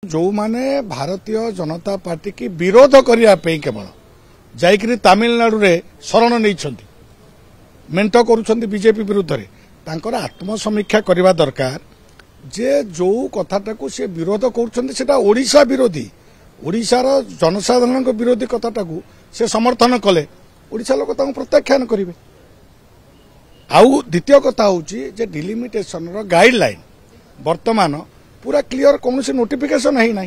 जो माने भारतीय जनता पार्टी की विरोध करने केवल जाइकरी तमिलनाडु रे शरण नहीं मेंट करुछंती बीजेपी विरुद्ध रे तांकर आत्मसमीक्षा करवा दरकार जे जो कथाटा को से विरोध करुछंती सेटा ओडिशा विरोधी ओडिशार जनसाधारण विरोधी कथाटा को से समर्थन कले ओडिशा लोक तांको प्रत्याख्यान करिवे। आउ द्वितीय कथा होची जे डिलिमिटेशन रो गाइडलाइन वर्तमान पूरा क्लियर कौन से नोटिफिकेशन है ना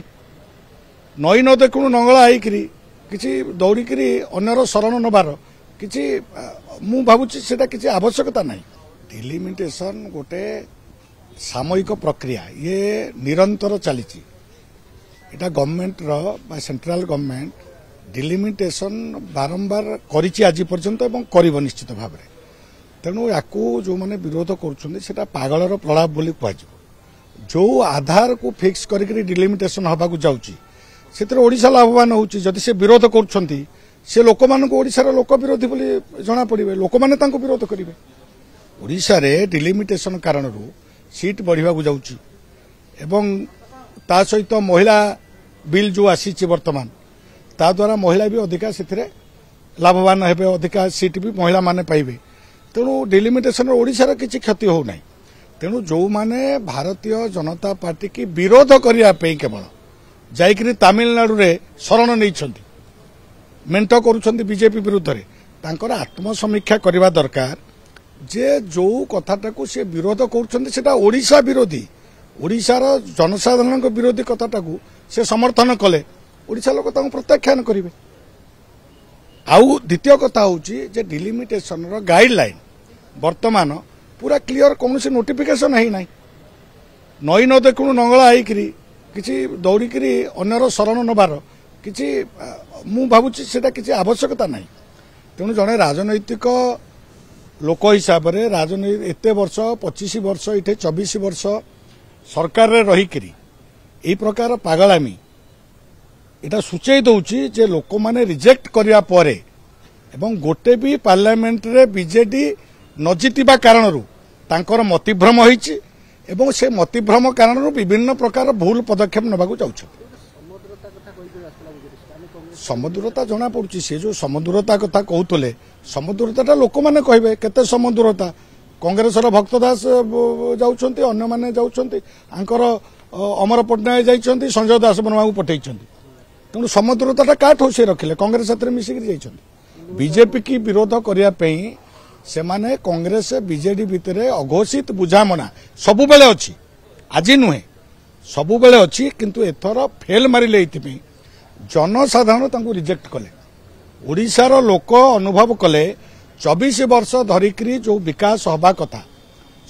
नई न देखु नंगला आईकरी किसी दौड़िकी अन्यर शरण नबार किसी मु भावुची सेटा किसी आवश्यकता नहीं। डिलिमिटेशन गोटे सामयिक प्रक्रिया ये निरंतर चली एटा गवर्नमेंट रो बा सेंट्रल गवर्नमेंट डिलिमिटेशन बारंबार करिछि आज पर्यंत एवं करिबो निश्चित भाव में। तेणु याकू जो माने विरोध करुछन्ती सेटा पागलर प्रलाप बोली कुहाजिबो। जो आधार को फिक्स करके डिलिमिटेशन हवा जाऊँगी से ओडिशा लाभवान होची जदि से विरोध करुछन्ती से लोक मानक ओडिशार लोक विरोधी बोली जना पड़े लोक माने तांको विरोध करिवे। ओडिशा रे डिलिमिटेशन कारण सीट बढ़िबा जाऊँगी एवं ता सहित महिला बिल जो आसी वर्तमान ता द्वारा महिला भी अधिका से लाभवान हेबे अधिका सीट भी महिला माने पाइबे। तेणु डिलिमिटेशन ओडिशार किछि क्षति हो नाही। तेणु जो माने भारतीय जनता पार्टी की विरोध करने केवल जाइकरी तमिलनाडु रे शरण नहीं मेंट करुछंती बीजेपी विरुद्ध रे तांकर आत्मसमीक्षा करवा दरकार जे जो कथाटा को से विरोध करुछंती सेटा ओडिशा विरोधी ओडिशार जनसाधारण विरोधी कथाटा को से समर्थन कले ओडिशा लोक तांको प्रत्याख्यान करिवे। आउ द्वितीय कथा होची जे डिलिमिटेशन रो गाइडलाइन वर्तमान पूरा क्लियर कौन से नोटिफिकेशन है ना नई न देखु नंगला आईकरी किसी दौड़िकी अन्यर शरण नबार किसी मु भावुची सेटा किसी आवश्यकता नहीं। तेणु जड़े राजनैतिक लोक हिसाब से राजनीति एते वर्ष 25 वर्ष इटे 24 वर्ष सरकार रे रहीकरी एई प्रकार पागलामी एटा सूचई दउची जे लोक माने रिजेक्ट करिया परे एवं गोटे भी पार्लियामेंट रे बीजेडी न जितिबा कारणरू तांकर मतिभ्रम होईची एवं से मतिभ्रम कारणरू विभिन्न प्रकार भूल पदक्षेप नबाकू जाउछ। समदूरता जना पड़ुची से जो समदूरता कथा कहतले समदूरता लोक माने कहबे केते समदूरता कांग्रेसर भक्तदास जाउछंती अन्य माने जाउछंती आंकर अमर पटनायक जाइछंती संजय दास बनवा को पठैछंती। तेणु समदूरता काठ से रखिले कांग्रेस साथे मिसिक जाइछंती बीजेपी की विरोध करिया पई से माने कांग्रेस बीजेडी भितर अघोषित बुझामणा सबु बेले अछि आज नुहे सबु बेले अछि किंतु एथर फेल मारिले इथिपई जनसाधारण तांको रिजेक्ट कले ओडिशार लोक अनुभव कले 24 वर्ष धरिकरी जो विकास हवा कथा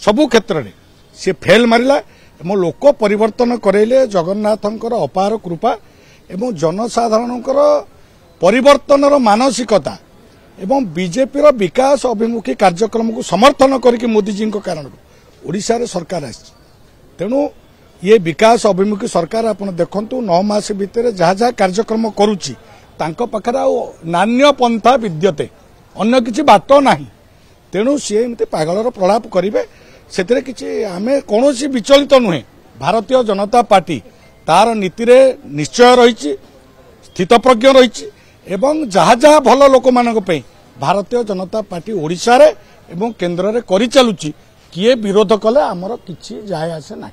सबु क्षेत्र में से फेल मारिला एवं लोक परिवर्तन करेले जगन्नाथंकर अपार कृपा एवं जनसाधारणकर परिवर्तनर मानसिकता एवं बीजेपी रो विकास अभिमुखी कार्यक्रम को समर्थन करके मोदी जी कारण ओडिशा रे सरकार आछि। तेणु ये विकास अभिमुखी सरकार आपण देखंतु 9 मास भितर जहाँ जहाँ कार्यक्रम करुछि तांको पाखरे आ नान्य पंथा विद्यते अन्य किछि बात नाही। तेणु सी एमती पागलर प्रलाप करिवे सेतिरे किछि आमे कोनोसी विचलित नुहे। भारतीय जनता पार्टी तार नीति रे निश्चय रहिछि स्थितप्रज्ञ रहिछि एवं जहाँ जहाँ भल लोक मानक पे भारतीय जनता पार्टी ओडिशा रे एवं केंद्र रे करि चलुछि किए विरोध कले आमर किछि जाय आसे ना।